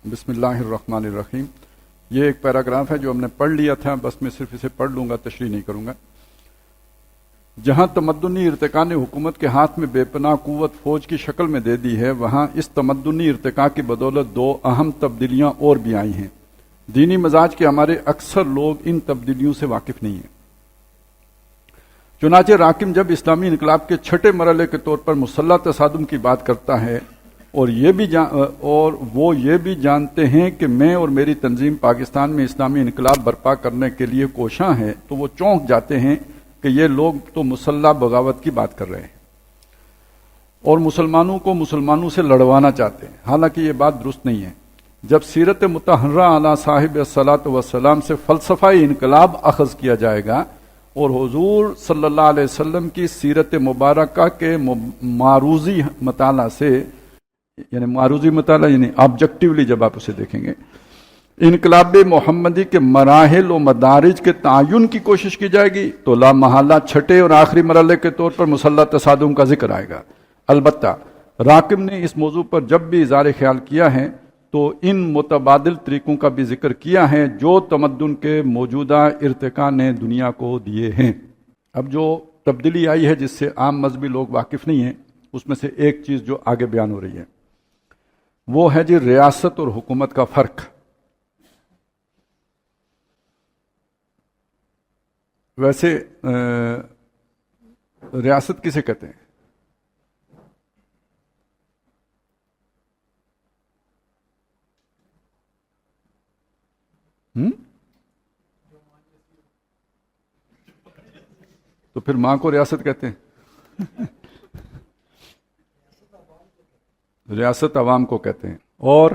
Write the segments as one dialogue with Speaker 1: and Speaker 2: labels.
Speaker 1: بسم اللہ الرحمن الرحیم. یہ ایک پیراگراف ہے جو ہم نے پڑھ لیا تھا، بس میں صرف اسے پڑھ لوں گا، تشریح نہیں کروں گا. جہاں تمدنی ارتقاء نے حکومت کے ہاتھ میں بے پناہ قوت فوج کی شکل میں دے دی ہے، وہاں اس تمدنی ارتقاء کی بدولت دو اہم تبدیلیاں اور بھی آئی ہیں. دینی مزاج کے ہمارے اکثر لوگ ان تبدیلیوں سے واقف نہیں ہیں. چنانچہ راکم جب اسلامی انقلاب کے چھٹے مرحلے کے طور پر مسلح تصادم کی بات کرتا ہے اور وہ یہ بھی جانتے ہیں کہ میں اور میری تنظیم پاکستان میں اسلامی انقلاب برپا کرنے کے لیے کوشاں ہیں، تو وہ چونک جاتے ہیں کہ یہ لوگ تو مسلح بغاوت کی بات کر رہے ہیں اور مسلمانوں کو مسلمانوں سے لڑوانا چاہتے ہیں. حالانکہ یہ بات درست نہیں ہے. جب سیرت مطہرہ علی صاحب الصلاۃ والسلام سے فلسفہ انقلاب اخذ کیا جائے گا اور حضور صلی اللہ علیہ وسلم کی سیرت مبارکہ کے معروضی مطالعہ سے، یعنی معروضی مطالعہ یعنی آبجیکٹیولی جب آپ اسے دیکھیں گے، انقلاب محمدی کے مراحل و مدارج کے تعین کی کوشش کی جائے گی تو لا محالہ چھٹے اور آخری مرحلے کے طور پر مسلح تصادم کا ذکر آئے گا. البتہ راکم نے اس موضوع پر جب بھی اظہار خیال کیا ہے تو ان متبادل طریقوں کا بھی ذکر کیا ہے جو تمدن کے موجودہ ارتقاء نے دنیا کو دیے ہیں. اب جو تبدیلی آئی ہے جس سے عام مذہبی لوگ واقف نہیں ہیں، اس میں سے ایک چیز جو آگے بیان ہو رہی ہے وہ ہے جی ریاست اور حکومت کا فرق. ویسے ریاست کسے کہتے ہیں؟ تو پھر ماں کو ریاست کہتے ہیں. ریاست عوام کو کہتے ہیں. اور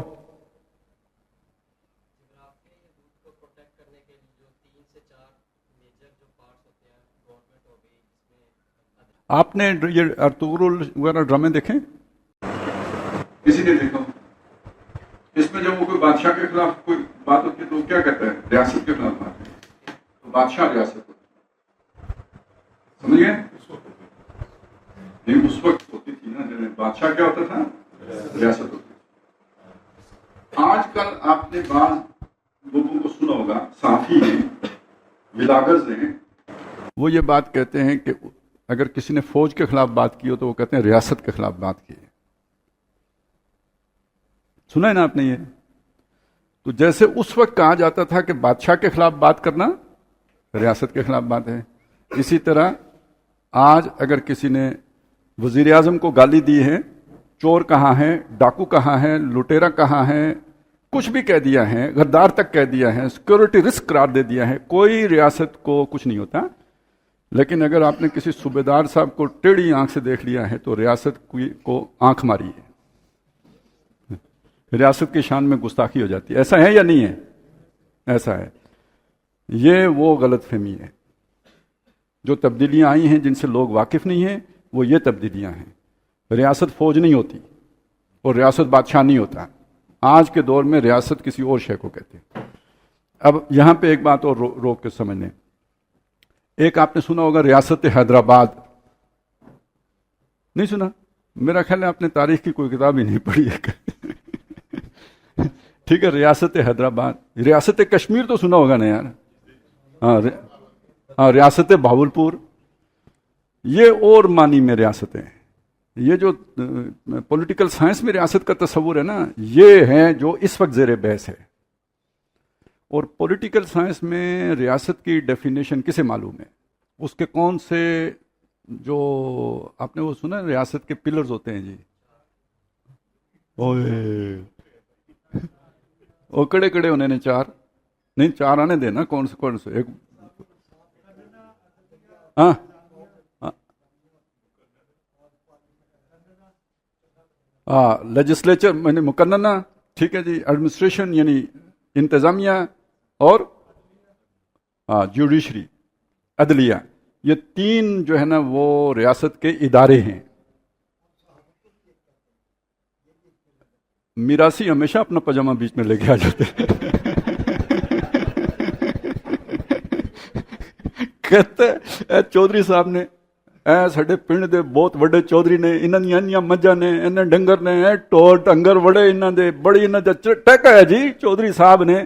Speaker 1: آپ نے یہ ارطغرل وغیرہ ڈرامے دیکھیں؟ کسی نے دیکھا؟ اس میں جب وہ کوئی بادشاہ کے خلاف کوئی بات ہوتی ہے تو وہ کیا کہتا ہے؟ ریاست کے خلاف بات ہے تو بادشاہ ریاست ہوتی ہے. سمجھ گئے؟ نہیں، اس وقت ہوتی تھی نا، بادشاہ کیا ہوتا تھا؟ ریاست ہوتی تھی. آج کل آپ نے بعض لوگوں کو سنا ہوگا، صحافی ہیں، بلاگرز ہیں، وہ یہ بات کہتے ہیں کہ اگر کسی نے فوج کے خلاف بات کی ہو تو وہ کہتے ہیں ریاست کے خلاف بات کی ہے. سنا ہے نا آپ نے یہ؟ تو جیسے اس وقت کہا جاتا تھا کہ بادشاہ کے خلاف بات کرنا ریاست کے خلاف بات ہے، اسی طرح آج اگر کسی نے وزیر اعظم کو گالی دی ہے، چور کہاں ہے، ڈاکو کہاں ہے، لٹیرا کہاں ہے، کچھ بھی کہہ دیا ہے، غدار تک کہہ دیا ہے، سیکورٹی رسک قرار دے دیا ہے، کوئی ریاست کو کچھ نہیں ہوتا. لیکن اگر آپ نے کسی صوبیدار صاحب کو ٹیڑھی آنکھ سے دیکھ لیا ہے تو ریاست کو آنکھ ماری ہے، ریاست کی شان میں گستاخی ہو جاتی ہے. ایسا ہے یا نہیں ہے؟ ایسا ہے. یہ وہ غلط فہمی ہے. جو تبدیلیاں آئی ہیں جن سے لوگ واقف نہیں ہیں وہ یہ تبدیلیاں ہیں. ریاست فوج نہیں ہوتی اور ریاست بادشاہ نہیں ہوتا. آج کے دور میں ریاست کسی اور شے کو کہتے ہیں. اب یہاں پہ ایک بات اور روک کے سمجھ لیں. ایک آپ نے سنا ہوگا ریاست حیدرآباد. نہیں سنا؟ میرا خیال ہے آپ نے تاریخ کی کوئی کتاب ہی نہیں پڑھی ہے. ٹھیک ہے، ریاست حیدرآباد. ریاست کشمیر تو سنا ہوگا نا یار. ہاں، ریاست بہاولپور. یہ اور معنی میں ریاستیں ہیں. یہ جو پولیٹیکل سائنس میں ریاست کا تصور ہے نا، یہ ہے جو اس وقت زیر بحث ہے. اور پولیٹیکل سائنس میں ریاست کی ڈیفینیشن کسے معلوم ہے؟ اس کے کون سے، جو آپ نے وہ سنا ریاست کے پلرز ہوتے ہیں جی، وہ کڑے کڑے ہونے نے چار، نہیں چار آنے دینا، کون سے ایک، ہاں لیجسلیچر یعنی مقننہ، ٹھیک ہے جی، ایڈمنسٹریشن یعنی انتظامیہ، اور جوڈیشری عدلیہ. یہ تین جو ہے نا وہ ریاست کے ادارے ہیں. میراثی ہمیشہ اپنا پاجامہ بیچ میں لے کے آ جاتے ہیں. کہتے چودھری صاحب نے ਐ ਸਾਡੇ ਪਿੰਡ ਦੇ ਬਹੁਤ ਵੱਡੇ ਚੌਧਰੀ ਨੇ, ਇਹਨਾਂ ਦੀਆਂ ਇੰਨੀਆਂ ਮੱਝਾਂ ਨੇ, ਇੰਨੇ ਡੰਗਰ ਨੇ, ਐ ਢੋਰ ਡੰਗਰ ਬੜੇ ਇਹਨਾਂ ਦੇ, ਬੜੀ ਇਹਨਾਂ ਦਾ ਟੈਕਾ ਹੈ ਜੀ ਚੌਧਰੀ ਸਾਹਿਬ ਨੇ,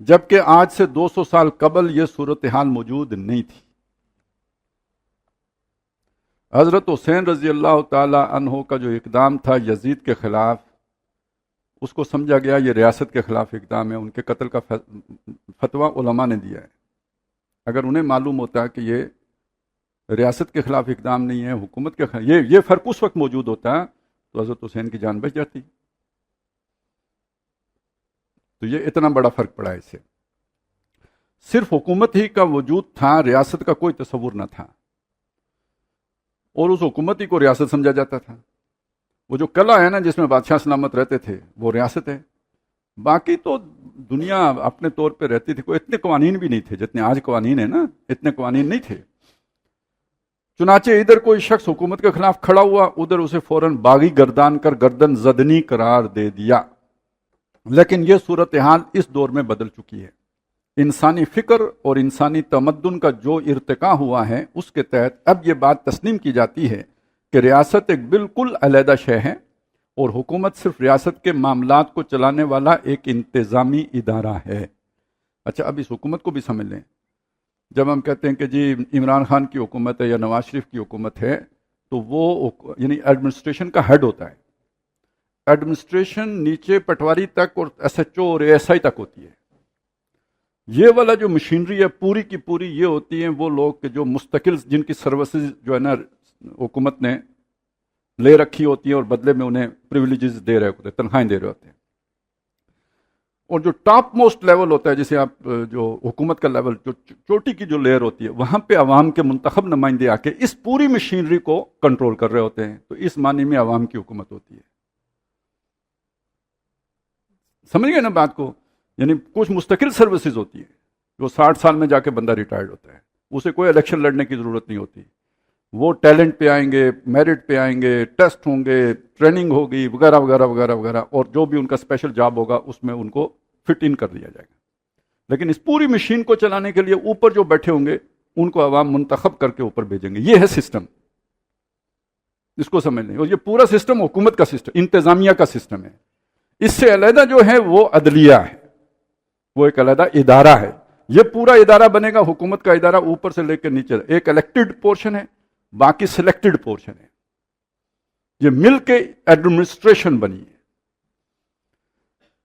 Speaker 1: جبکہ آج سے 200 سال قبل یہ صورتحال موجود نہیں تھی۔ حضرت حسین رضی اللہ تعالی عنہ کا جو اقدام تھا یزید کے خلاف، اس کو سمجھا گیا یہ ریاست کے خلاف اقدام ہے، ان کے قتل کا فتویٰ علماء نے دیا ہے۔ اگر انہیں معلوم ہوتا ہے کہ یہ ریاست کے خلاف اقدام نہیں ہے، حکومت کے خلاف، یہ فرق اس وقت موجود ہوتا ہے تو حضرت حسین کی جان بچ جاتی۔ تو یہ اتنا بڑا فرق پڑا ہے اس سے۔ صرف حکومت ہی کا وجود تھا، ریاست کا کوئی تصور نہ تھا، اور اس حکومت ہی کو ریاست سمجھا جاتا تھا۔ وہ جو قلعہ ہے نا جس میں بادشاہ سلامت رہتے تھے وہ ریاست ہے، باقی تو دنیا اپنے طور پہ رہتی تھی۔ کوئی اتنے قوانین بھی نہیں تھے جتنے آج قوانین ہیں نا، اتنے قوانین نہیں تھے۔ چنانچہ ادھر کوئی شخص حکومت کے خلاف کھڑا ہوا، ادھر اسے فوراً باغی گردان کر گردن زدنی قرار دے دیا۔ لیکن یہ صورتحال اس دور میں بدل چکی ہے۔ انسانی فکر اور انسانی تمدن کا جو ارتقاء ہوا ہے اس کے تحت اب یہ بات تسلیم کی جاتی ہے کہ ریاست ایک بالکل علیحدہ شے ہے، اور حکومت صرف ریاست کے معاملات کو چلانے والا ایک انتظامی ادارہ ہے۔ اچھا، اب اس حکومت کو بھی سمجھ لیں۔ جب ہم کہتے ہیں کہ جی عمران خان کی حکومت ہے یا نواز شریف کی حکومت ہے، تو وہ یعنی ایڈمنسٹریشن کا ہیڈ ہوتا ہے۔ ایڈمنسٹریشن نیچے پٹواری تک اور ایس ایچ او اور اے ایس آئی تک ہوتی ہے۔ یہ والا جو مشینری ہے پوری کی پوری یہ ہوتی ہیں وہ لوگ کہ جو مستقل، جن کی سروسز جو ہے نا حکومت نے لے رکھی ہوتی ہیں اور بدلے میں انہیں پریویلیجز دے رہے ہوتے ہیں، تنخواہیں دے رہے ہوتے ہیں۔ اور جو ٹاپ موسٹ لیول ہوتا ہے، جسے آپ جو حکومت کا لیول، جو چوٹی کی جو لیئر ہوتی ہے، وہاں پہ عوام کے منتخب نمائندے آ کے اس پوری مشینری کو کنٹرول کر رہے ہوتے ہیں۔ تو اس معنی میں عوام کی حکومت ہوتی ہے۔ سمجھ گئے نا بات کو؟ یعنی کچھ مستقل سروسز ہوتی ہے، جو 60 سال میں جا کے بندہ ریٹائرڈ ہوتا ہے، اسے کوئی الیکشن لڑنے کی ضرورت نہیں ہوتی۔ وہ ٹیلنٹ پہ آئیں گے، میرٹ پہ آئیں گے، ٹیسٹ ہوں گے، ٹریننگ ہوگی وغیرہ وغیرہ وغیرہ وغیرہ، اور جو بھی ان کا اسپیشل جاب ہوگا اس میں ان کو فٹ ان کر دیا جائے گا۔ لیکن اس پوری مشین کو چلانے کے لیے اوپر جو بیٹھے ہوں گے ان کو عوام منتخب کر کے اوپر بھیجیں گے۔ یہ ہے سسٹم، اس کو سمجھ لیں۔ اور یہ پورا سسٹم حکومت کا سسٹم، انتظامیہ کا سسٹم ہے۔ اس سے علیحدہ جو ہے وہ عدلیہ ہے، وہ ایک علیحدہ ادارہ ہے۔ یہ پورا ادارہ بنے گا، حکومت کا ادارہ اوپر سے لے کے نیچے، ایک الیکٹڈ پورشن ہے، باقی سلیکٹڈ پورشن ہے۔ یہ مل کے ایڈمنسٹریشن بنی ہے،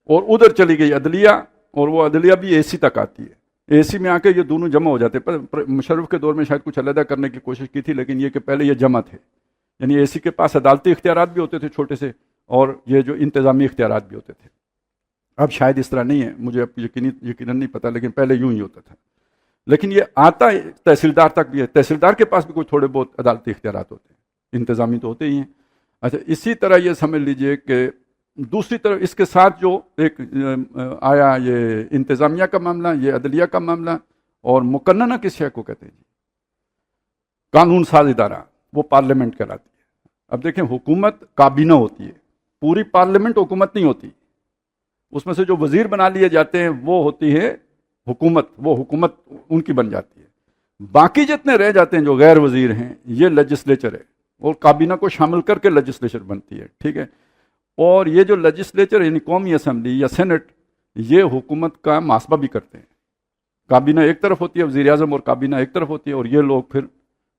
Speaker 1: اور ادھر چلی گئی عدلیہ، اور وہ عدلیہ بھی اے سی تک آتی ہے۔ اے سی میں آ کے یہ دونوں جمع ہو جاتے ہیں۔ مشرف کے دور میں شاید کچھ علیحدہ کرنے کی کوشش کی تھی، لیکن یہ کہ پہلے یہ جمع تھے، یعنی اے سی کے پاس عدالتی اختیارات بھی ہوتے تھے چھوٹے سے، اور یہ جو انتظامی اختیارات بھی ہوتے تھے۔ اب شاید اس طرح نہیں ہے، مجھے اب یقیناً نہیں پتہ، لیکن پہلے یوں ہی ہوتا تھا۔ لیکن یہ آتا ہے تحصیلدار تک بھی ہے، تحصیلدار کے پاس بھی کوئی تھوڑے بہت عدالتی اختیارات ہوتے ہیں، انتظامی تو ہوتے ہی ہیں۔ اچھا، اسی طرح یہ سمجھ لیجئے کہ دوسری طرف اس کے ساتھ جو ایک آیا یہ انتظامیہ کا معاملہ، یہ عدلیہ کا معاملہ، اور مقننہ کس شے کو کہتے ہیں جی؟ قانون ساز ادارہ، وہ پارلیمنٹ کہلاتی ہے۔ اب دیکھیں، حکومت کابینہ ہوتی ہے، پوری پارلیمنٹ حکومت نہیں ہوتی، اس میں سے جو وزیر بنا لیے جاتے ہیں وہ ہوتی ہے حکومت، وہ حکومت ان کی بن جاتی ہے۔ باقی جتنے رہ جاتے ہیں جو غیر وزیر ہیں، یہ لیجسلیچر ہے، اور کابینہ کو شامل کر کے لیجسلیچر بنتی ہے، ٹھیک ہے۔ اور یہ جو لیجسلیچر یعنی قومی اسمبلی یا سینٹ، یہ حکومت کا محاسبہ بھی کرتے ہیں۔ کابینہ ایک طرف ہوتی ہے، وزیر اعظم اور کابینہ ایک طرف ہوتی ہے، اور یہ لوگ پھر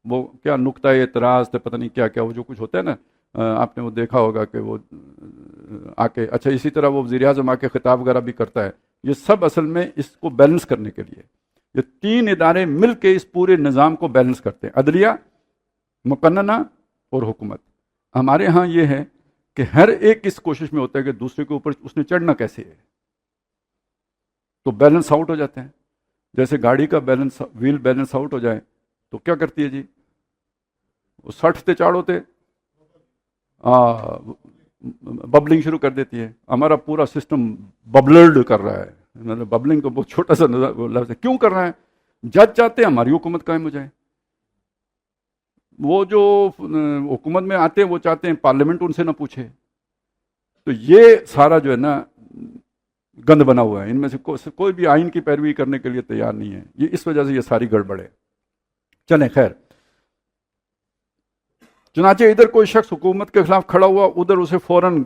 Speaker 1: وہ کیا نقطۂ اعتراض تھے، پتہ نہیں کیا کیا، وہ جو کچھ ہوتا ہے نا، آپ نے وہ دیکھا ہوگا کہ وہ آ کے، اچھا اسی طرح وہ وزیر اعظم آ کے خطاب وغیرہ بھی کرتا ہے۔ یہ سب اصل میں اس کو بیلنس کرنے کے لیے، یہ تین ادارے مل کے اس پورے نظام کو بیلنس کرتے ہیں، عدلیہ، مقننہ اور حکومت۔ ہمارے ہاں یہ ہے کہ ہر ایک اس کوشش میں ہوتا ہے کہ دوسرے کے اوپر اس نے چڑھنا کیسے ہے، تو بیلنس آؤٹ ہو جاتے ہیں۔ جیسے گاڑی کا بیلنس، ویل بیلنس آؤٹ ہو جائے تو کیا کرتی ہے جی؟ وہ 60 تے چاڑ ہوتے ببلنگ شروع کر دیتی ہے۔ ہمارا پورا سسٹم ببلرڈ کر رہا ہے، مطلب ببلنگ تو بہت چھوٹا سا لفظ ہے۔ کیوں کر رہا ہے؟ جج چاہتے ہیں ہماری حکومت قائم ہو جائے، وہ جو حکومت میں آتے ہیں وہ چاہتے ہیں پارلیمنٹ ان سے نہ پوچھے۔ تو یہ سارا جو ہے نا گند بنا ہوا ہے، ان میں سے کوئی بھی آئین کی پیروی کرنے کے لیے تیار نہیں ہے۔ یہ اس وجہ سے یہ ساری گڑبڑ ہے۔ چلیں خیر، چنانچہ ادھر کوئی شخص حکومت کے خلاف کھڑا ہوا، ادھر اسے فوراً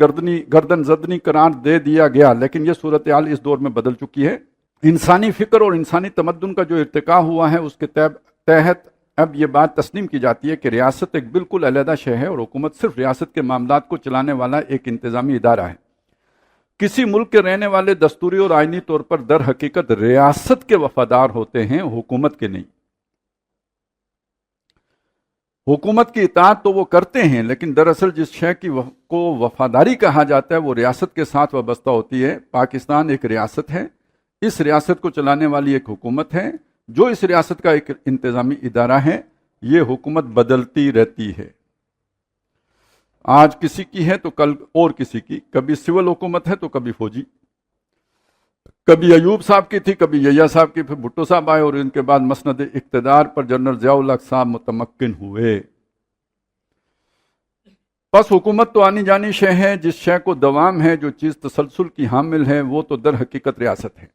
Speaker 1: گردن زدنی قرار دے دیا گیا۔ لیکن یہ صورتحال اس دور میں بدل چکی ہے، انسانی فکر اور انسانی تمدن کا جو ارتقا ہوا ہے اس کے تحت اب یہ بات تسلیم کی جاتی ہے کہ ریاست ایک بالکل علیحدہ شے ہے اور حکومت صرف ریاست کے معاملات کو چلانے والا ایک انتظامی ادارہ ہے۔ کسی ملک کے رہنے والے دستوری اور آئینی طور پر در حقیقت ریاست کے وفادار ہوتے ہیں، حکومت کے نہیں۔ حکومت کی اطاعت تو وہ کرتے ہیں، لیکن دراصل جس شے کو وفاداری کہا جاتا ہے وہ ریاست کے ساتھ وابستہ ہوتی ہے۔ پاکستان ایک ریاست ہے، اس ریاست کو چلانے والی ایک حکومت ہے جو اس ریاست کا ایک انتظامی ادارہ ہے۔ یہ حکومت بدلتی رہتی ہے، آج کسی کی ہے تو کل اور کسی کی، کبھی سول حکومت ہے تو کبھی فوجی، کبھی ایوب صاحب کی تھی، کبھی یحییٰ صاحب کی، پھر بھٹو صاحب آئے اور ان کے بعد مسند اقتدار پر جنرل ضیاء الحق صاحب متمکن ہوئے۔ بس حکومت تو آنی جانی شے ہے، جس شے کو دوام ہے، جو چیز تسلسل کی حامل ہے، وہ تو در حقیقت ریاست ہے۔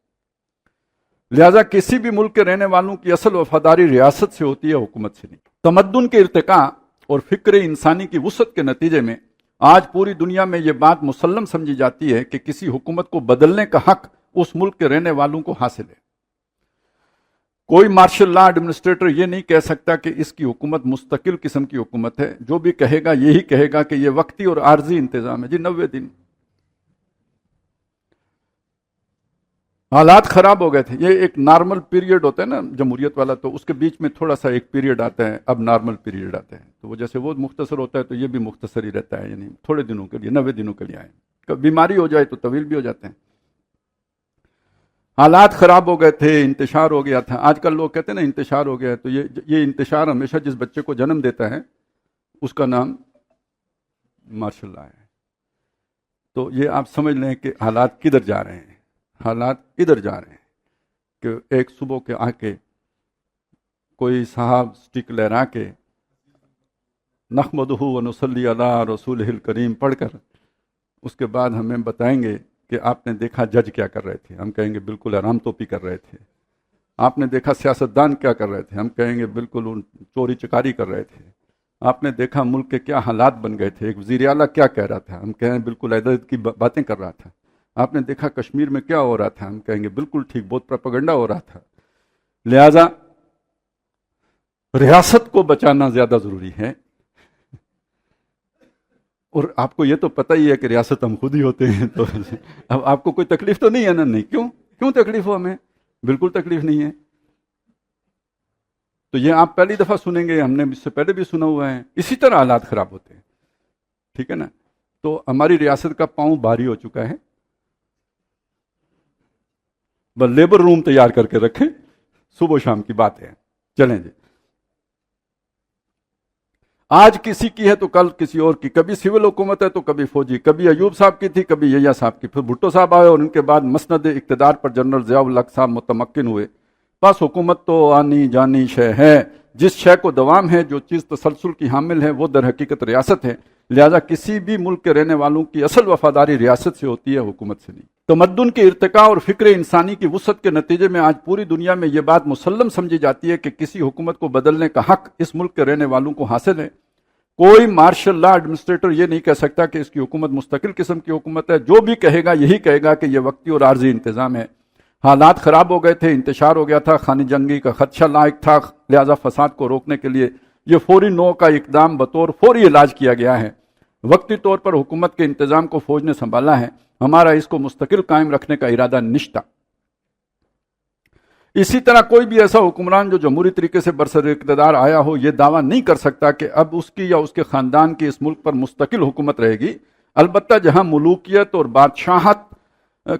Speaker 1: لہذا کسی بھی ملک کے رہنے والوں کی اصل وفاداری ریاست سے ہوتی ہے، حکومت سے نہیں۔ تمدن کے ارتقاء اور فکر انسانی کی وسعت کے نتیجے میں آج پوری دنیا میں یہ بات مسلم سمجھی جاتی ہے کہ کسی حکومت کو بدلنے کا حق اس ملک کے رہنے والوں کو حاصل ہے۔ کوئی مارشل لا ایڈمنسٹریٹر یہ نہیں کہہ سکتا کہ اس کی حکومت مستقل قسم کی حکومت ہے، جو بھی کہے گا یہی کہے گا کہ یہ وقتی اور عارضی انتظام ہے۔ جی 90 دن حالات خراب ہو گئے تھے، یہ ایک نارمل پیریڈ ہوتا ہے نا جمہوریت والا، تو اس کے بیچ میں تھوڑا سا ایک پیریڈ آتا ہے، اب نارمل پیریڈ آتا ہے، تو وہ جیسے وہ مختصر ہوتا ہے تو یہ بھی مختصر ہی رہتا ہے، یعنی تھوڑے دنوں کے لیے، 90 دنوں کے لیے آئے۔ کبھی بیماری ہو جائے تو طویل بھی ہو جاتے ہیں۔ حالات خراب ہو گئے تھے، انتشار ہو گیا تھا۔ آج کل لوگ کہتے ہیں نا انتشار ہو گیا ہے، تو یہ انتشار ہمیشہ جس بچے کو جنم دیتا ہے اس کا نام مارشل لا ہے۔ تو یہ آپ سمجھ لیں کہ حالات کدھر جا رہے ہیں، حالات ادھر جا رہے ہیں کہ ایک صبح کے آ کے کوئی صاحب سٹک لہرا کے نحمدہ ونصلی علی رسولہ الکریم پڑھ کر اس کے بعد ہمیں بتائیں گے کہ آپ نے دیکھا جج کیا کر رہے تھے، ہم کہیں گے بالکل حرام توپی کر رہے تھے۔ آپ نے دیکھا سیاستدان کیا کر رہے تھے، ہم کہیں گے بالکل چوری چکاری کر رہے تھے۔ آپ نے دیکھا ملک کے کیا حالات بن گئے تھے، ایک وزیر اعلیٰ کیا کہہ رہا تھا، ہم کہیں بالکل عدالت کی باتیں کر رہا تھا۔ آپ نے دیکھا کشمیر میں کیا ہو رہا تھا، ہم کہیں گے بالکل ٹھیک، بہت پروپیگنڈا ہو رہا تھا۔ لہذا ریاست کو بچانا زیادہ ضروری ہے، اور آپ کو یہ تو پتہ ہی ہے کہ ریاست ہم خود ہی ہوتے ہیں، تو اب آپ کو کوئی تکلیف تو نہیں ہے نا؟ نہیں، کیوں تکلیف ہو؟ ہمیں بالکل تکلیف نہیں ہے۔ تو یہ آپ پہلی دفعہ سنیں گے، ہم نے اس سے پہلے بھی سنا ہوا ہے، اسی طرح حالات خراب ہوتے ہیں، ٹھیک ہے نا؟ تو ہماری ریاست کا پاؤں بھاری ہو چکا ہے، بس لیبر روم تیار کر کے رکھیں، صبح و شام کی بات ہے۔ چلیں جی، آج کسی کی ہے تو کل کسی اور کی، کبھی سول حکومت ہے تو کبھی فوجی، کبھی ایوب صاحب کی تھی، کبھی یحییٰ صاحب کی، پھر بھٹو صاحب آئے اور ان کے بعد مسند اقتدار پر جنرل ضیاء الحق صاحب متمکن ہوئے۔ بس حکومت تو آنی جانی شے ہے، جس شے کو دوام ہے، جو چیز تسلسل کی حامل ہے، وہ در حقیقت ریاست ہے۔ لہذا کسی بھی ملک کے رہنے والوں کی اصل وفاداری ریاست سے ہوتی ہے، حکومت سے نہیں۔ تمدن کے ارتقاء اور فکر انسانی کی وسعت کے نتیجے میں آج پوری دنیا میں یہ بات مسلم سمجھی جاتی ہے کہ کسی حکومت کو بدلنے کا حق اس ملک کے رہنے والوں کو حاصل ہے۔ کوئی مارشل لا ایڈمنسٹریٹر یہ نہیں کہہ سکتا کہ اس کی حکومت مستقل قسم کی حکومت ہے، جو بھی کہے گا یہی کہے گا کہ یہ وقتی اور عارضی انتظام ہے۔ حالات خراب ہو گئے تھے، انتشار ہو گیا تھا، خانہ جنگی کا خدشہ لاحق تھا، لہذا فساد کو روکنے کے لیے یہ فوری نوع کا اقدام بطور فوری علاج کیا گیا ہے۔ وقتی طور پر حکومت کے انتظام کو فوج نے سنبھالا ہے، ہمارا اس کو مستقل قائم رکھنے کا ارادہ نشتا۔ اسی طرح کوئی بھی ایسا حکمران جو جمہوری طریقے سے برسر اقتدار آیا ہو یہ دعویٰ نہیں کر سکتا کہ اب اس کی یا اس کے خاندان کی اس ملک پر مستقل حکومت رہے گی۔ البتہ جہاں ملوکیت اور بادشاہت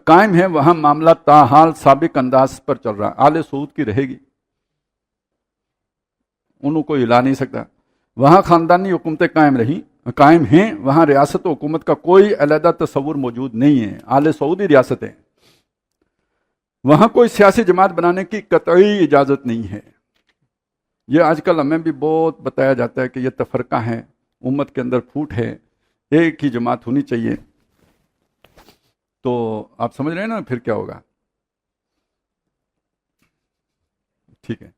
Speaker 1: قائم ہے وہاں معاملہ تاحال سابق انداز پر چل رہا ہے۔ آل سعود کی رہے گی، انہوں کو ہلا نہیں سکتا۔ وہاں خاندانی حکومتیں قائم ہیں، وہاں ریاست و حکومت کا کوئی علیحدہ تصور موجود نہیں ہے، آل سعودی ریاستیں۔ وہاں کوئی سیاسی جماعت بنانے کی قطعی اجازت نہیں ہے۔ یہ آج کل ہمیں بھی بہت بتایا جاتا ہے کہ یہ تفرقہ ہے، امت کے اندر پھوٹ ہے، ایک ہی جماعت ہونی چاہیے۔ تو آپ سمجھ رہے ہیں نا پھر کیا ہوگا؟ ٹھیک ہے،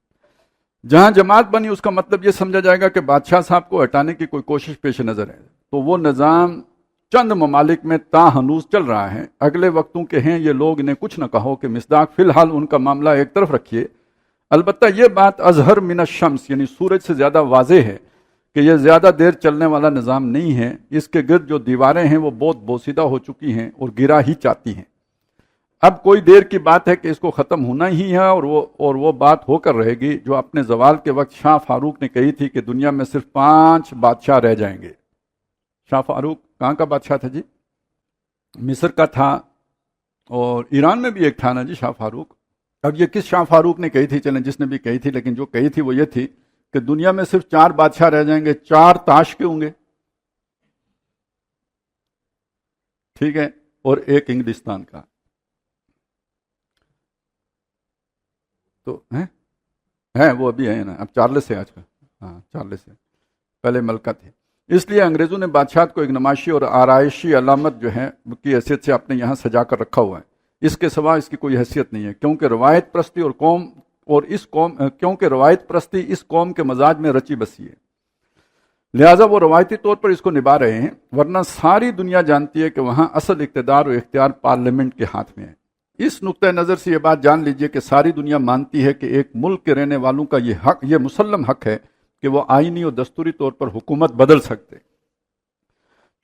Speaker 1: جہاں جماعت بنی اس کا مطلب یہ سمجھا جائے گا کہ بادشاہ صاحب کو ہٹانے کی کوئی کوشش پیش نظر ہے، تو وہ نظام چند ممالک میں تاہنوز چل رہا ہے، اگلے وقتوں کے ہیں یہ لوگ، انہیں کچھ نہ کہو کہ مصداق فی الحال ان کا معاملہ ایک طرف رکھیے۔ البتہ یہ بات اظہر من الشمس یعنی سورج سے زیادہ واضح ہے کہ یہ زیادہ دیر چلنے والا نظام نہیں ہے، اس کے گرد جو دیواریں ہیں وہ بہت بوسیدہ ہو چکی ہیں اور گرا ہی چاہتی ہیں۔ اب کوئی دیر کی بات ہے کہ اس کو ختم ہونا ہی ہے، اور وہ بات ہو کر رہے گی جو اپنے زوال کے وقت شاہ فاروق نے کہی تھی کہ دنیا میں صرف 5 بادشاہ رہ جائیں گے۔ شاہ فاروق کہاں کا بادشاہ تھا جی؟ مصر کا تھا، اور ایران میں بھی ایک تھا نا جی شاہ فاروق۔ اب یہ کس شاہ فاروق نے کہی تھی؟ چلیں جس نے بھی کہی تھی، لیکن جو کہی تھی وہ یہ تھی کہ دنیا میں صرف 4 بادشاہ رہ جائیں گے، 4 تاش کے ہوں گے، ٹھیک ہے، اور ایک انگلستان کا۔ تو ہیں وہ ابھی ہے نا، اب چارلس ہے آج کا، ہاں چارلس ہے، پہلے ملکہ تھے۔ اس لیے انگریزوں نے بادشاہت کو ایک نمائشی اور آرائشی علامت جو ہے کی حیثیت سے اپنے یہاں سجا کر رکھا ہوا ہے، اس کے سوا اس کی کوئی حیثیت نہیں ہے، کیونکہ روایت پرستی کیونکہ روایت پرستی اس قوم کے مزاج میں رچی بسی ہے، لہٰذا وہ روایتی طور پر اس کو نبھا رہے ہیں، ورنہ ساری دنیا جانتی ہے کہ وہاں اصل اقتدار و اختیار پارلیمنٹ کے ہاتھ میں ہے۔ اس نقطہ نظر سے یہ بات جان لیجئے کہ ساری دنیا مانتی ہے کہ ایک ملک کے رہنے والوں کا یہ مسلم حق ہے کہ وہ آئینی اور دستوری طور پر حکومت بدل سکتے،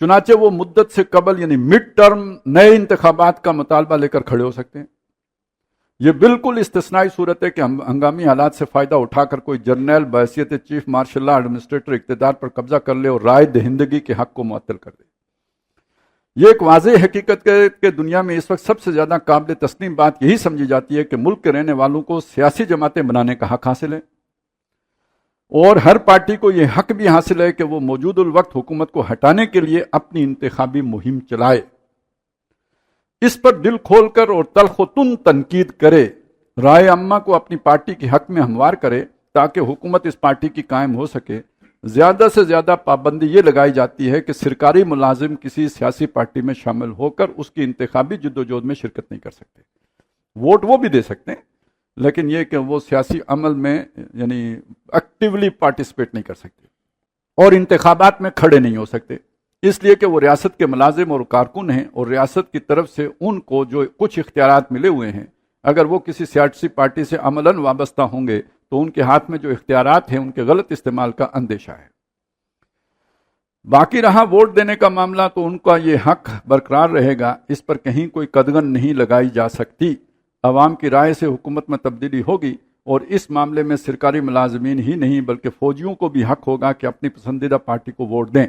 Speaker 1: چنانچہ وہ مدت سے قبل یعنی مڈ ٹرم نئے انتخابات کا مطالبہ لے کر کھڑے ہو سکتے ہیں۔ یہ بالکل استثنائی صورت ہے کہ ہنگامی حالات سے فائدہ اٹھا کر کوئی جرنیل بحیثیت چیف مارشل لا ایڈمنسٹریٹر اقتدار پر قبضہ کر لے اور رائے دہندگی کے حق کو معطل کر دے۔ یہ ایک واضح حقیقت ہے کہ دنیا میں اس وقت سب سے زیادہ قابل تسلیم بات یہی سمجھی جاتی ہے کہ ملک کے رہنے والوں کو سیاسی جماعتیں بنانے کا حق حاصل ہے، اور ہر پارٹی کو یہ حق بھی حاصل ہے کہ وہ موجود الوقت حکومت کو ہٹانے کے لیے اپنی انتخابی مہم چلائے، اس پر دل کھول کر اور تلخ و تن تنقید کرے، رائے عامہ کو اپنی پارٹی کے حق میں ہموار کرے تاکہ حکومت اس پارٹی کی قائم ہو سکے۔ زیادہ سے زیادہ پابندی یہ لگائی جاتی ہے کہ سرکاری ملازم کسی سیاسی پارٹی میں شامل ہو کر اس کی انتخابی جدوجہد میں شرکت نہیں کر سکتے، ووٹ وہ بھی دے سکتے ہیں لیکن یہ کہ وہ سیاسی عمل میں یعنی ایکٹیولی پارٹیسپیٹ نہیں کر سکتے، اور انتخابات میں کھڑے نہیں ہو سکتے، اس لیے کہ وہ ریاست کے ملازم اور کارکن ہیں، اور ریاست کی طرف سے ان کو جو کچھ اختیارات ملے ہوئے ہیں اگر وہ کسی سیاسی پارٹی سے عملاً وابستہ ہوں گے تو ان کے ہاتھ میں جو اختیارات ہیں ان کے غلط استعمال کا اندیشہ ہے۔ باقی رہا ووٹ دینے کا معاملہ، تو ان کا یہ حق برقرار رہے گا، اس پر کہیں کوئی قدغن نہیں لگائی جا سکتی۔ عوام کی رائے سے حکومت میں تبدیلی ہوگی، اور اس معاملے میں سرکاری ملازمین ہی نہیں بلکہ فوجیوں کو بھی حق ہوگا کہ اپنی پسندیدہ پارٹی کو ووٹ دیں۔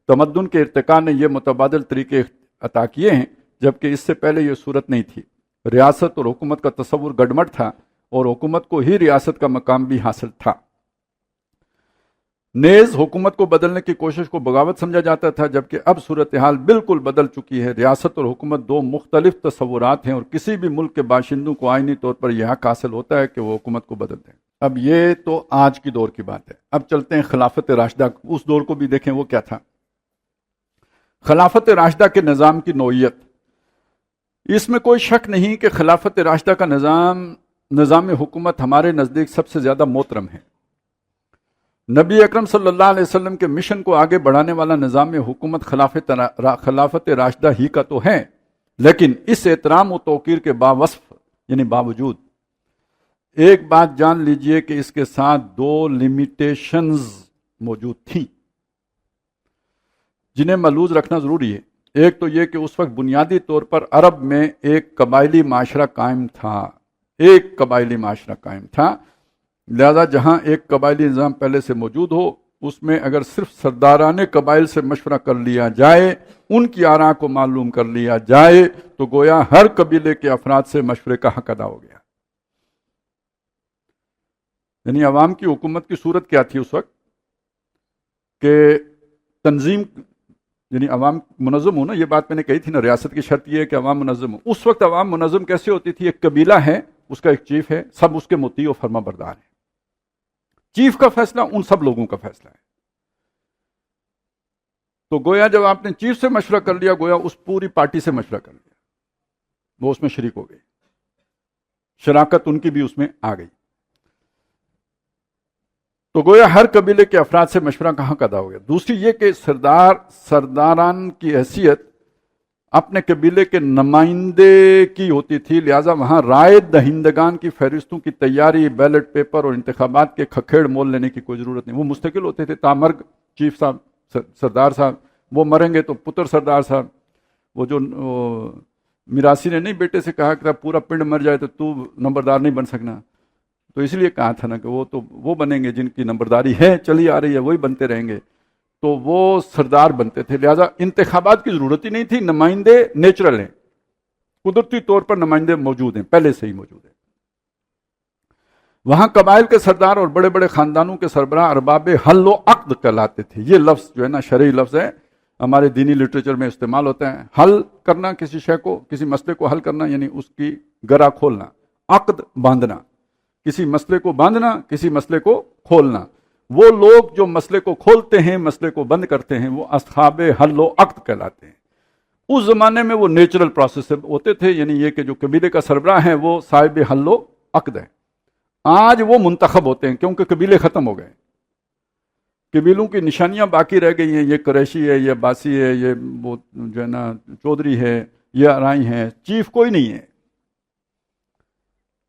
Speaker 1: تمدن کے ارتقاء نے یہ متبادل طریقے عطا کیے ہیں، جبکہ اس سے پہلے یہ صورت نہیں تھی۔ ریاست اور حکومت کا تصور گڈمٹ تھا، اور حکومت کو ہی ریاست کا مقام بھی حاصل تھا۔ نیز حکومت کو بدلنے کی کوشش کو بغاوت سمجھا جاتا تھا، جبکہ اب صورتحال بالکل بدل چکی ہے۔ ریاست اور حکومت 2 مختلف تصورات ہیں، اور کسی بھی ملک کے باشندوں کو آئینی طور پر یہ حق حاصل ہوتا ہے کہ وہ حکومت کو بدل دیں۔ اب یہ تو آج کی دور کی بات ہے، اب چلتے ہیں خلافت راشدہ، اس دور کو بھی دیکھیں وہ کیا تھا۔ خلافت راشدہ کے نظام کی نوعیت، اس میں کوئی شک نہیں کہ خلافت راشدہ کا نظام حکومت ہمارے نزدیک سب سے زیادہ محترم ہے۔ نبی اکرم صلی اللہ علیہ وسلم کے مشن کو آگے بڑھانے والا نظام حکومت خلافت راشدہ ہی کا تو ہے، لیکن اس احترام و توقیر کے باوجود ایک بات جان لیجئے کہ اس کے ساتھ 2 لیمیٹیشنز موجود تھیں جنہیں ملحوظ رکھنا ضروری ہے۔ ایک تو یہ کہ اس وقت بنیادی طور پر عرب میں ایک قبائلی معاشرہ قائم تھا، لہذا جہاں ایک قبائلی نظام پہلے سے موجود ہو، اس میں اگر صرف سرداران قبائل سے مشورہ کر لیا جائے، ان کی آراء کو معلوم کر لیا جائے، تو گویا ہر قبیلے کے افراد سے مشورے کا حق ادا ہو گیا۔ یعنی عوام کی حکومت کی صورت کیا تھی اس وقت کہ تنظیم، یعنی عوام منظم ہو نا، یہ بات میں نے کہی تھی نا، ریاست کی شرط یہ ہے کہ عوام منظم ہو۔ اس وقت عوام منظم کیسے ہوتی تھی؟ ایک قبیلہ ہے، اس کا ایک چیف ہے، سب اس کے مطیع و فرما بردار ہیں، چیف کا فیصلہ ان سب لوگوں کا فیصلہ ہے۔ تو گویا جب آپ نے چیف سے مشورہ کر لیا، گویا اس پوری پارٹی سے مشورہ کر لیا، وہ اس میں شریک ہو گئی، شراکت ان کی بھی اس میں آ گئی۔ تو گویا ہر قبیلے کے افراد سے مشورہ کہاں کا ادا ہو گیا۔ دوسری یہ کہ سرداران کی حیثیت اپنے قبیلے کے نمائندے کی ہوتی تھی، لہٰذا وہاں رائے دہندگان کی فہرستوں کی تیاری، بیلٹ پیپر اور انتخابات کے کھکھیڑ مول لینے کی کوئی ضرورت نہیں۔ وہ مستقل ہوتے تھے، تامرگ چیف صاحب سردار صاحب، وہ مریں گے تو پتر سردار صاحب، وہ جو میراثی نے نہیں بیٹے سے کہا کہ پورا پنڈ مر جائے تو نمبردار نہیں بن سکنا، تو اس لیے کہا تھا نا کہ وہ بنیں گے جن کی نمبرداری ہے چلی آ رہی ہے، وہی بنتے رہیں گے، تو وہ سردار بنتے تھے، لہذا انتخابات کی ضرورت ہی نہیں تھی۔ نمائندے نیچرل ہیں، قدرتی طور پر نمائندے موجود ہیں، پہلے سے ہی موجود ہیں۔ وہاں قبائل کے سردار اور بڑے بڑے خاندانوں کے سربراہ ارباب حل و عقد کہلاتے تھے۔ یہ لفظ جو ہے نا شرعی لفظ ہے، ہمارے دینی لٹریچر میں استعمال ہوتا ہے۔ حل کرنا، کسی شے کو، کسی مسئلے کو حل کرنا، یعنی اس کی گرہ کھولنا۔ عقد باندھنا، کسی مسئلے کو باندھنا، کسی مسئلے کو کھولنا۔ وہ لوگ جو مسئلے کو کھولتے ہیں، مسئلے کو بند کرتے ہیں، وہ اصحاب حل و عقد کہلاتے ہیں۔ اس زمانے میں وہ نیچرل پروسیس ہوتے تھے، یعنی یہ کہ جو قبیلے کا سربراہ ہے وہ صاحب حل و عقد ہے۔ آج وہ منتخب ہوتے ہیں کیونکہ قبیلے ختم ہو گئے، قبیلوں کی نشانیاں باقی رہ گئی ہیں، یہ قریشی ہے، یہ عباسی ہے، یہ وہ جو ہے نا چودھری ہے، یہ ارائی ہے، چیف کوئی نہیں ہے۔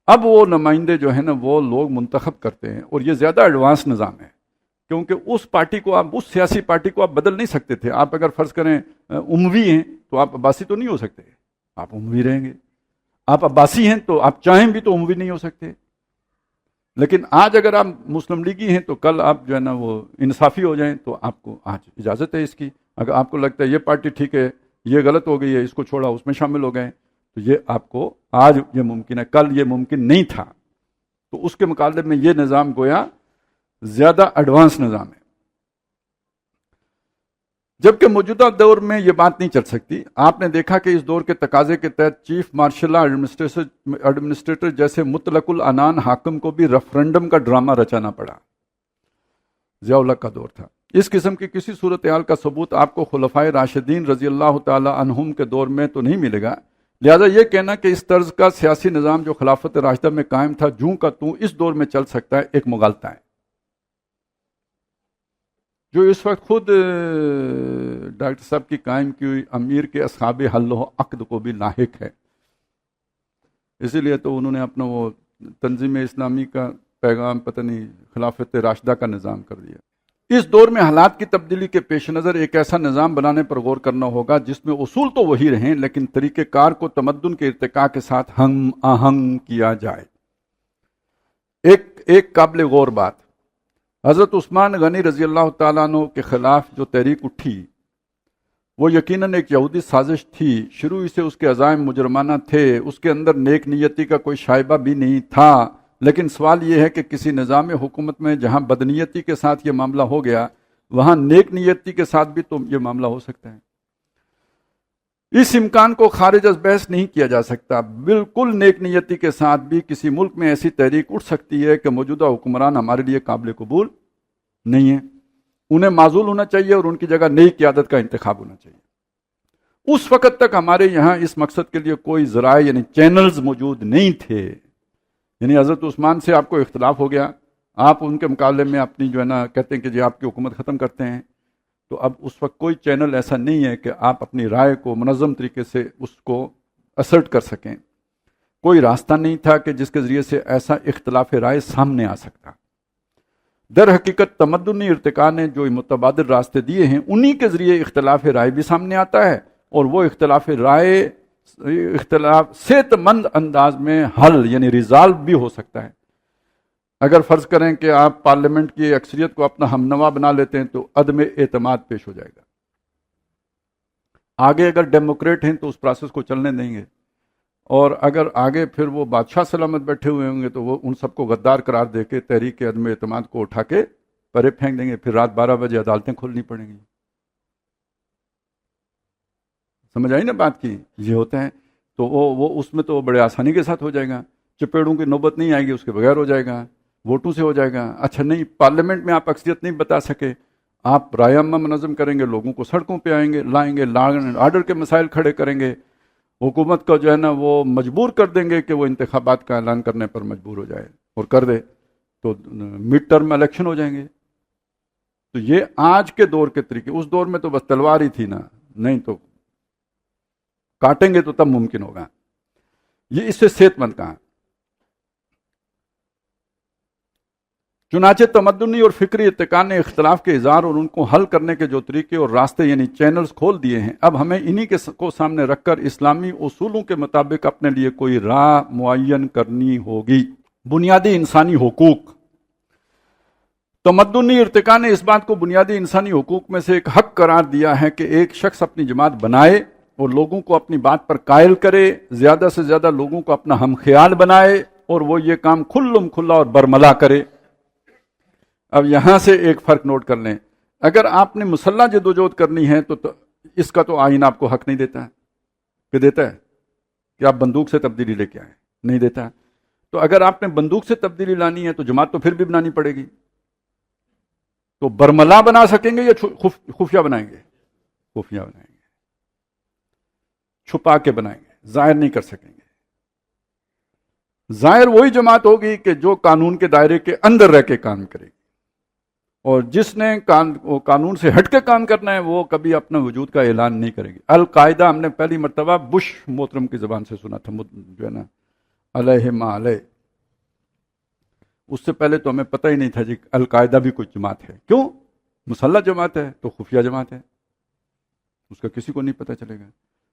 Speaker 1: اب وہ نمائندے جو ہیں نا وہ لوگ منتخب کرتے ہیں، اور یہ زیادہ ایڈوانس نظام ہے، کیونکہ اس پارٹی کو آپ، اس سیاسی پارٹی کو آپ بدل نہیں سکتے تھے۔ آپ اگر فرض کریں اموی ہیں تو آپ عباسی تو نہیں ہو سکتے، آپ اموی رہیں گے۔ آپ عباسی ہیں تو آپ چاہیں بھی تو اموی نہیں ہو سکتے۔ لیکن آج اگر آپ مسلم لیگی ہیں تو کل آپ جو ہے نا وہ انصافی ہو جائیں تو آپ کو آج اجازت ہے اس کی۔ اگر آپ کو لگتا ہے یہ پارٹی ٹھیک ہے، یہ غلط ہو گئی ہے، اس کو چھوڑا، اس میں شامل ہو گئے، تو یہ آپ کو آج یہ ممکن ہے، کل یہ ممکن نہیں تھا۔ تو اس کے مقابلے میں یہ نظام گویا زیادہ ایڈوانس نظام ہے۔ جبکہ موجودہ دور میں یہ بات نہیں چل سکتی۔ آپ نے دیکھا کہ اس دور کے تقاضے کے تحت چیف مارشل ایڈمنسٹریٹر جیسے مطلق العنان حاکم کو بھی ریفرنڈم کا ڈرامہ رچانا پڑا۔ ضیاء الحق کا دور تھا۔ اس قسم کی کسی صورتحال کا ثبوت آپ کو خلفائے راشدین رضی اللہ تعالی عنہم کے دور میں تو نہیں ملے گا، لہذا یہ کہنا کہ اس طرز کا سیاسی نظام جو خلافت راشدہ میں قائم تھا جوں کا توں اس دور میں چل سکتا ہے، ایک مغالطہ ہے جو اس وقت خود ڈاکٹر صاحب کی قائم کی ہوئی امیر کے اصحاب حل و عقد کو بھی لاحق ہے۔ اسی لیے تو انہوں نے اپنا وہ تنظیم اسلامی کا پیغام پتہ نہیں خلافت راشدہ کا نظام کر دیا۔ اس دور میں حالات کی تبدیلی کے پیش نظر ایک ایسا نظام بنانے پر غور کرنا ہوگا جس میں اصول تو وہی رہیں لیکن طریقہ کار کو تمدن کے ارتقاء کے ساتھ ہم آہنگ کیا جائے۔ ایک قابل غور بات، حضرت عثمان غنی رضی اللہ تعالیٰ عنہ کے خلاف جو تحریک اٹھی وہ یقیناً ایک یہودی سازش تھی۔ شروع سے اس کے عزائم مجرمانہ تھے، اس کے اندر نیک نیتی کا کوئی شائبہ بھی نہیں تھا، لیکن سوال یہ ہے کہ کسی نظام حکومت میں جہاں بدنیتی کے ساتھ یہ معاملہ ہو گیا وہاں نیک نیتی کے ساتھ بھی تو یہ معاملہ ہو سکتا ہے۔ اس امکان کو خارج از بحث نہیں کیا جا سکتا۔ بالکل نیک نیتی کے ساتھ بھی کسی ملک میں ایسی تحریک اٹھ سکتی ہے کہ موجودہ حکمران ہمارے لیے قابل قبول نہیں ہے، انہیں معزول ہونا چاہیے اور ان کی جگہ نئی قیادت کا انتخاب ہونا چاہیے۔ اس وقت تک ہمارے یہاں اس مقصد کے لیے کوئی ذرائع یعنی چینلز موجود نہیں تھے۔ یعنی حضرت عثمان سے آپ کو اختلاف ہو گیا، آپ ان کے مقابلے میں اپنی جو ہے نا کہتے ہیں کہ جی آپ کی حکومت ختم کرتے ہیں، تو اب اس وقت کوئی چینل ایسا نہیں ہے کہ آپ اپنی رائے کو منظم طریقے سے اس کو اسرٹ کر سکیں۔ کوئی راستہ نہیں تھا کہ جس کے ذریعے سے ایسا اختلاف رائے سامنے آ سکتا۔ در حقیقت تمدنی ارتقاء نے جو متبادل راستے دیے ہیں انہی کے ذریعے اختلاف رائے بھی سامنے آتا ہے، اور وہ اختلاف رائے صحت مند انداز میں حل یعنی ریزالو بھی ہو سکتا ہے۔ اگر فرض کریں کہ آپ پارلیمنٹ کی اکثریت کو اپنا ہم نوا بنا لیتے ہیں تو عدم اعتماد پیش ہو جائے گا۔ آگے اگر ڈیموکریٹ ہیں تو اس پروسیس کو چلنے دیں گے، اور اگر آگے پھر وہ بادشاہ سلامت بیٹھے ہوئے ہوں گے تو وہ ان سب کو غدار قرار دے کے تحریک عدم اعتماد کو اٹھا کے پرے پھینک دیں گے، پھر رات 12 بجے عدالتیں کھولنی پڑیں گی۔ سمجھ آئی نا بات کی؟ یہ ہوتا ہے تو وہ اس میں تو بڑے آسانی کے ساتھ ہو جائے گا، چپیڑوں کی نوبت نہیں آئے گی، اس کے بغیر ہو جائے گا، ووٹوں سے ہو جائے گا۔ اچھا نہیں، پارلیمنٹ میں آپ اکثریت نہیں بتا سکے، آپ رائے عامہ منظم کریں گے، لوگوں کو سڑکوں پہ لائیں گے، لا اینڈ آرڈر کے مسائل کھڑے کریں گے، حکومت کو جو ہے نا وہ مجبور کر دیں گے کہ وہ انتخابات کا اعلان کرنے پر مجبور ہو جائے اور کر دے، تو مڈ ٹرم الیکشن ہو جائیں گے. تو یہ آج کے دور کے طریقے. اس دور میں تو بس تلوار ہی تھی نا, نہیں تو کاٹیں گے تو تب ممکن ہوگا. یہ اس سے صحت مند کہاں. چنانچہ تمدنی اور فکری ارتقاء نے اختلاف کے اظہار اور ان کو حل کرنے کے جو طریقے اور راستے یعنی چینلز کھول دیے ہیں, اب ہمیں انہی کو سامنے رکھ کر اسلامی اصولوں کے مطابق اپنے لیے کوئی راہ معین کرنی ہوگی. بنیادی انسانی حقوق. تمدنی ارتقاء نے اس بات کو بنیادی انسانی حقوق میں سے ایک حق قرار دیا ہے کہ ایک شخص اپنی جماعت بنائے اور لوگوں کو اپنی بات پر قائل کرے, زیادہ سے زیادہ لوگوں کو اپنا ہم خیال بنائے اور وہ یہ کام کھلم کھلا اور برملا کرے. اب یہاں سے ایک فرق نوٹ کر لیں. اگر آپ نے مسلح جدوجہد کرنی ہے تو اس کا تو آئین آپ کو حق نہیں دیتا ہے. کہ دیتا ہے کہ آپ بندوق سے تبدیلی لے کے آئیں؟ نہیں دیتا ہے. تو اگر آپ نے بندوق سے تبدیلی لانی ہے تو جماعت تو پھر بھی بنانی پڑے گی. تو برملا بنا سکیں گے یا خفیہ بنائیں گے؟ خفیہ بنائیں گے, چھپا کے بنائیں گے, ظاہر نہیں کر سکیں گے. ظاہر وہی جماعت ہوگی کہ جو قانون کے دائرے کے اندر رہ کے کام کرے گی, اور جس نے قانون سے ہٹ کے کام کرنا ہے وہ کبھی اپنا وجود کا اعلان نہیں کرے گی. القاعدہ ہم نے پہلی مرتبہ بش محترم کی زبان سے سنا تھا, جو ہے نا علیہ ما علیہ. اس سے پہلے تو ہمیں پتہ ہی نہیں تھا جی القاعدہ بھی کوئی جماعت ہے. کیوں؟ مسلح جماعت ہے تو خفیہ جماعت ہے, اس کا کسی کو نہیں پتہ چلے گا.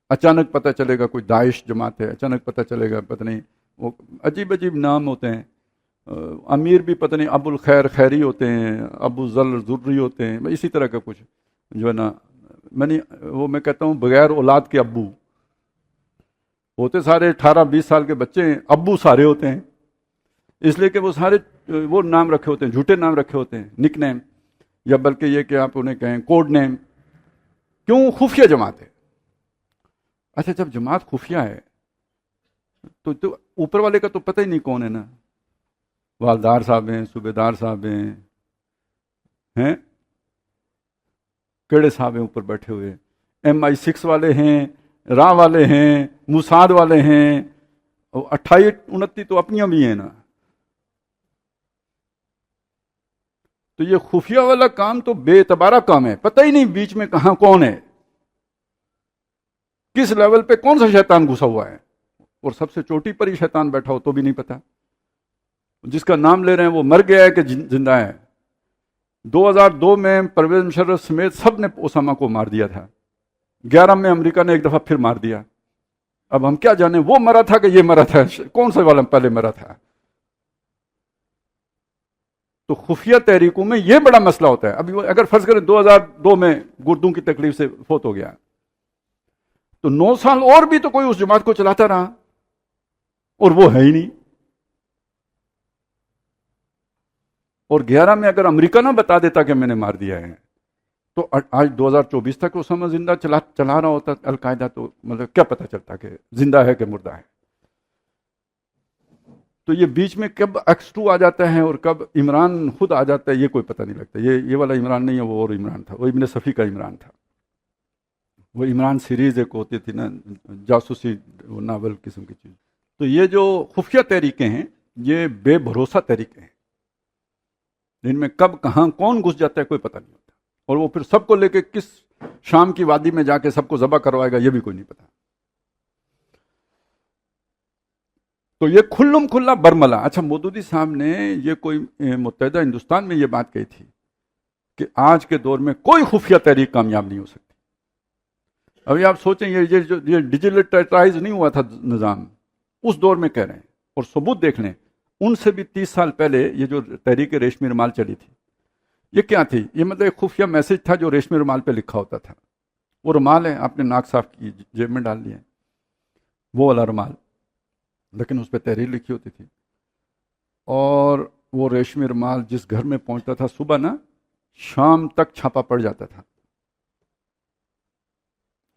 Speaker 1: اچانک پتہ چلے گا کوئی داعش جماعت ہے, اچانک پتہ چلے گا پتہ نہیں, وہ عجیب عجیب نام ہوتے ہیں. امیر بھی پتہ نہیں ابو الخیر خیری ہوتے ہیں, ابو ذر ذری ہوتے ہیں, اسی طرح کا کچھ جو ہے نا. میں کہتا ہوں بغیر اولاد کے ابو ہوتے سارے 18-20 سال کے بچے ہیں, ابو سارے ہوتے ہیں, اس لیے کہ وہ سارے وہ نام رکھے ہوتے ہیں, جھوٹے نام رکھے ہوتے ہیں, نک نیم, یا بلکہ یہ کہ آپ انہیں کہیں کوڈ نیم. کیوں؟ خفیہ جماعت ہے. اچھا جب جماعت خفیہ ہے تو اوپر والے کا تو پتہ ہی نہیں کون ہے نا. والدار صاحب ہیں, صوبے دار صاحب ہیں, کیڑے صاحب ہیں اوپر بیٹھے ہوئے, MI6 والے ہیں, راہ والے ہیں, موساد والے ہیں, 28-29 تو اپنیاں بھی ہیں نا. تو یہ خفیہ والا کام تو بے اعتبارہ کام ہے, پتہ ہی نہیں بیچ میں کہاں کون ہے, کس لیول پہ کون سا شیطان گھسا ہوا ہے, اور سب سے چوٹی پر ہی شیطان بیٹھا ہو تو بھی نہیں پتا. جس کا نام لے رہے ہیں وہ مر گیا ہے کہ زندہ ہے. 2002 میں پرویز مشرف سمیت سب نے اسامہ کو مار دیا تھا. 11 میں امریکہ نے ایک دفعہ پھر مار دیا. اب ہم کیا جانیں وہ مرا تھا کہ یہ مرا تھا, کون سا والا پہلے مرا تھا. تو خفیہ تحریکوں میں یہ بڑا مسئلہ ہوتا ہے. ابھی اگر فرض کریں 2002 میں گردوں کی تکلیف سے فوت ہو گیا تو 9 سال اور بھی تو کوئی اس جماعت کو چلاتا رہا, اور وہ ہے ہی نہیں. اور 11 میں اگر امریکہ نہ بتا دیتا کہ میں نے مار دیا ہے تو آج 2024 تک اسامہ زندہ چلا رہا ہوتا القاعدہ, تو مطلب کیا پتہ چلتا کہ زندہ ہے کہ مردہ ہے. تو یہ بیچ میں کب X2 آ جاتا ہے اور کب عمران خود آ جاتا ہے یہ کوئی پتہ نہیں لگتا. یہ والا عمران نہیں ہے, وہ اور عمران تھا, وہ ابن صفی کا عمران تھا. وہ عمران سیریز ایک ہوتی تھی نا, جاسوسی ناول قسم کی چیز. تو یہ جو خفیہ تحریکیں ہیں یہ بے بھروسہ تحریکیں ہیں, جن میں کب کہاں کون گھس جاتا ہے کوئی پتہ نہیں ہوتا, اور وہ پھر سب کو لے کے کس شام کی وادی میں جا کے سب کو ذبح کروائے گا یہ بھی کوئی نہیں پتا. تو یہ کھلم کھلا برملا. اچھا مودودی صاحب نے یہ کوئی متحدہ ہندوستان میں یہ بات کہی تھی کہ آج کے دور میں کوئی خفیہ تحریک کامیاب نہیں ہو سکتی. ابھی آپ سوچیں یہ ڈیجیٹلائز نہیں ہوا تھا نظام, اس دور میں کہہ رہے ہیں, اور ثبوت دیکھ لیں. ان سے بھی 30 سال پہلے یہ جو تحریک ریشمی رومال چلی تھی یہ کیا تھی؟ یہ مطلب ایک خفیہ میسج تھا جو ریشمی رومال پہ لکھا ہوتا تھا. وہ رومال ہے, آپ نے ناک صاف کی جیب میں ڈال دیا, وہ والا رومال, لیکن اس پہ تحریر لکھی ہوتی تھی. اور وہ ریشمی رومال جس گھر میں پہنچتا تھا صبح نا شام تک چھاپا پڑ جاتا تھا.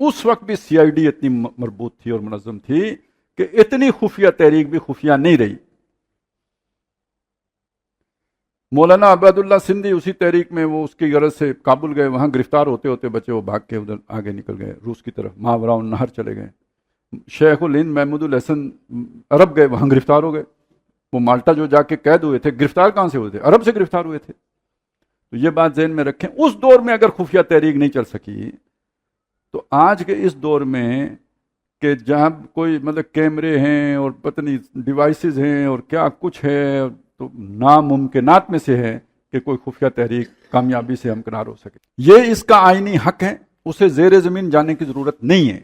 Speaker 1: اس وقت بھی CID اتنی مربوط تھی اور منظم تھی کہ اتنی خفیہ تحریک بھی خفیہ نہیں رہی. مولانا عبید اللہ سندھی اسی تحریک میں وہ اس کی غرض سے کابل گئے, وہاں گرفتار ہوتے ہوتے بچے وہ بھاگ کے ادھر آگے نکل گئے روس کی طرف, ماورا النہر چلے گئے. شیخ الہند محمود الحسن عرب گئے, وہاں گرفتار ہو گئے. وہ مالٹا جو جا کے قید ہوئے تھے، گرفتار کہاں سے ہوئے تھے؟ عرب سے گرفتار ہوئے تھے. تو یہ بات ذہن میں رکھیں. اس دور میں اگر خفیہ تحریک نہیں چل سکی تو آج کے اس دور میں کہ جہاں کوئی مطلب کیمرے ہیں اور پتہ نہیں ڈیوائسز ہیں اور کیا کچھ ہے، تو ناممکنات میں سے ہے کہ کوئی خفیہ تحریک کامیابی سے ہمکنار ہو سکے. یہ اس کا آئینی حق ہے، اسے زیر زمین جانے کی ضرورت نہیں ہے.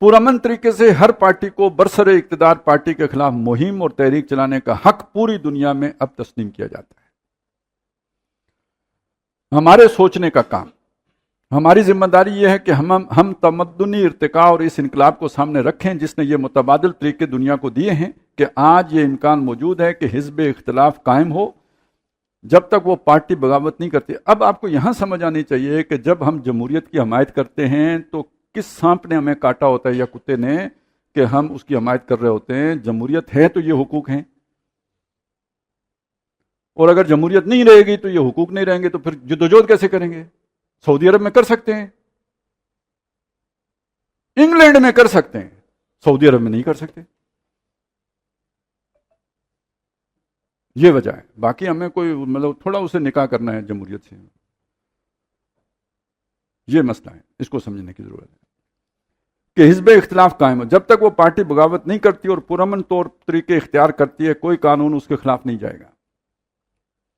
Speaker 1: پرامن طریقے سے ہر پارٹی کو برسر اقتدار پارٹی کے خلاف مہم اور تحریک چلانے کا حق پوری دنیا میں اب تسلیم کیا جاتا ہے. ہمارے سوچنے کا کام، ہماری ذمہ داری یہ ہے کہ ہم تمدنی ارتقاء اور اس انقلاب کو سامنے رکھیں جس نے یہ متبادل طریقے دنیا کو دیے ہیں کہ آج یہ امکان موجود ہے کہ حزب اختلاف قائم ہو جب تک وہ پارٹی بغاوت نہیں کرتی. اب آپ کو یہاں سمجھ آنی چاہیے کہ جب ہم جمہوریت کی حمایت کرتے ہیں تو کس سانپ نے ہمیں کاٹا ہوتا ہے یا کتے نے کہ ہم اس کی حمایت کر رہے ہوتے ہیں. جمہوریت ہے تو یہ حقوق ہیں، اور اگر جمہوریت نہیں رہے گی تو یہ حقوق نہیں رہیں گے، تو پھر جدوجہد کیسے کریں گے؟ سعودی عرب میں کر سکتے ہیں، انگلینڈ میں کر سکتے ہیں، سعودی عرب میں نہیں کر سکتے. یہ وجہ ہے. باقی ہمیں کوئی مطلب تھوڑا اسے نکاح کرنا ہے جمہوریت سے، یہ مسئلہ ہے، اس کو سمجھنے کی ضرورت ہے کہ حزب اختلاف قائم ہو. جب تک وہ پارٹی بغاوت نہیں کرتی اور پرامن طور طریقے اختیار کرتی ہے، کوئی قانون اس کے خلاف نہیں جائے گا.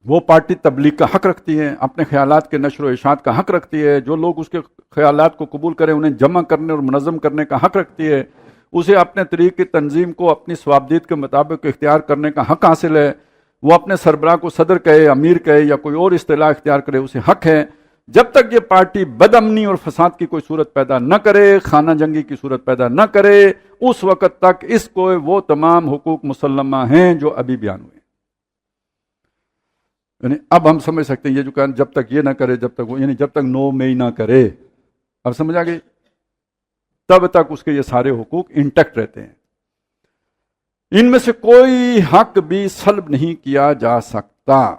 Speaker 1: وہ پارٹی تبلیغ کا حق رکھتی ہے، اپنے خیالات کے نشر و اشاعت کا حق رکھتی ہے، جو لوگ اس کے خیالات کو قبول کریں انہیں جمع کرنے اور منظم کرنے کا حق رکھتی ہے. اسے اپنے طریقے تنظیم کو اپنی ثوابدید کے مطابق اختیار کرنے کا حق حاصل ہے. وہ اپنے سربراہ کو صدر کہے، امیر کہے یا کوئی اور اصطلاح اختیار کرے، اسے حق ہے. جب تک یہ پارٹی بد امنی اور فساد کی کوئی صورت پیدا نہ کرے، خانہ جنگی کی صورت پیدا نہ کرے، اس وقت تک اس کو وہ تمام حقوق مسلمہ ہیں جو ابھی بیان ہوئے. یعنی اب ہم سمجھ سکتے ہیں یہ جو کہ جب تک یہ نہ کرے، جب تک وہ، یعنی جب تک 9 مئی نہ کرے، اب سمجھ آ گئی، تب تک اس کے یہ سارے حقوق انٹیکٹ رہتے ہیں. ان میں سے کوئی حق بھی سلب نہیں کیا جا سکتا.